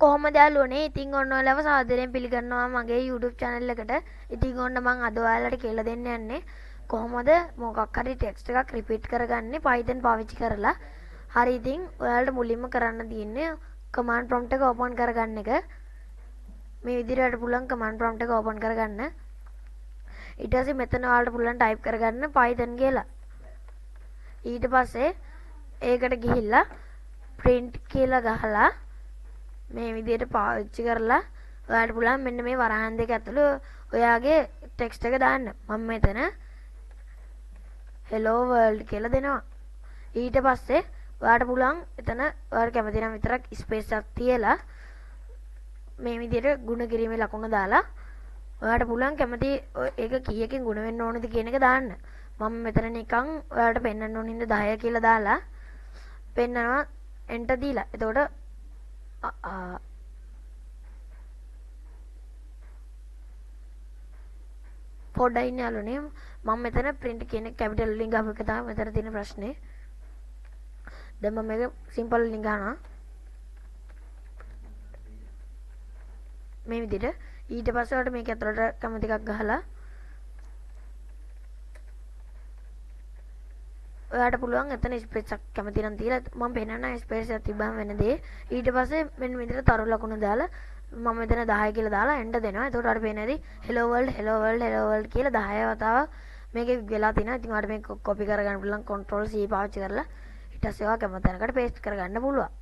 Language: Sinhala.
කොහොමද යාළුවනේ? ඉතින් ඔන්න ඔයාලව සාදරයෙන් පිළිගන්නවා මගේ YouTube channel එකට. ඉතින් ඔන්න මම අද ඔයාලට කියලා දෙන්න යන්නේ කොහොමද මොකක් හරි ටෙක්ස්ට් එකක් රිපීට් කරගන්නේ Python පාවිච්චි කරලා. හරි ඉතින් ඔයාලට මුලින්ම කරන්න තියෙන්නේ command prompt එක open කරගන්න එක. මේ විදිහට පුළුවන් command prompt එක open කරගන්න. ඊට පස්සේ මෙතන ඔයාලට පුළුවන් type කරගන්න Python කියලා. ඊට පස්සේ ඒකට ගිහිල්ලා print කියලා ගහලා මේ විදිහට පාවිච්චි කරලා ඔයාලට පුළුවන් මෙන්න මේ වරහන් දෙක ඇතුළේ ඔයාගේ ටෙක්ස්ට් එක දාන්න. මම මෙතන hello world කියලා දෙනවා. ඊට පස්සේ ඔයාලට පුළුවන් එතන ඔයාලට කැමති නම් විතරක් ස්පේස් එකක් තියලා මේ විදිහට ගුණ කිරීමේ ලකුණ දාලා ඔයාලට පුළුවන් කැමති ඒක කීයකින් ගුණ වෙන්න ඕනද කියන එක දාන්න. මම මෙතන නිකන් ඔයාලට පෙන්වන්න ඕන හින්දා 10 කියලා දාලා පෙන්නනවා enter දීලා. එතකොට පොඩ්ඩයි ඉන්න යාළුවනේ මම මෙතන print කියන capital වලින් ගහපු එක තමයි මෙතන තියෙන ප්‍රශ්නේ. දැන් මම මේක simple වලින් ගහනවා. මේ විදිහට ඊට පස්සේ ඔයාලට මේක ඇතුළට කැමති එකක් ගහලා ඔයාලට පුළුවන් එතන ස්පේස් එකක් කැමති නම් තියලා මම පෙන්නන්න ස්පේස් එකක් තිබ්බම වෙන දේ. ඊට පස්සේ මෙන්න විදිහට තරු ලකුණු දාලා මම මෙතන 10 කියලා දාලා enter දෙනවා. එතකොට අර පේන්නේ නැති hello world hello world hello world කියලා 10 වතාවක් මේකේ වෙලා තිනවා. ඉතින් ඔයාලට මේක copy කරගන්න පුළුවන් control C පාවිච්චි කරලා ඊට පස්සේ ඔයා කැමති තැනකට paste කරගන්න පුළුවන්.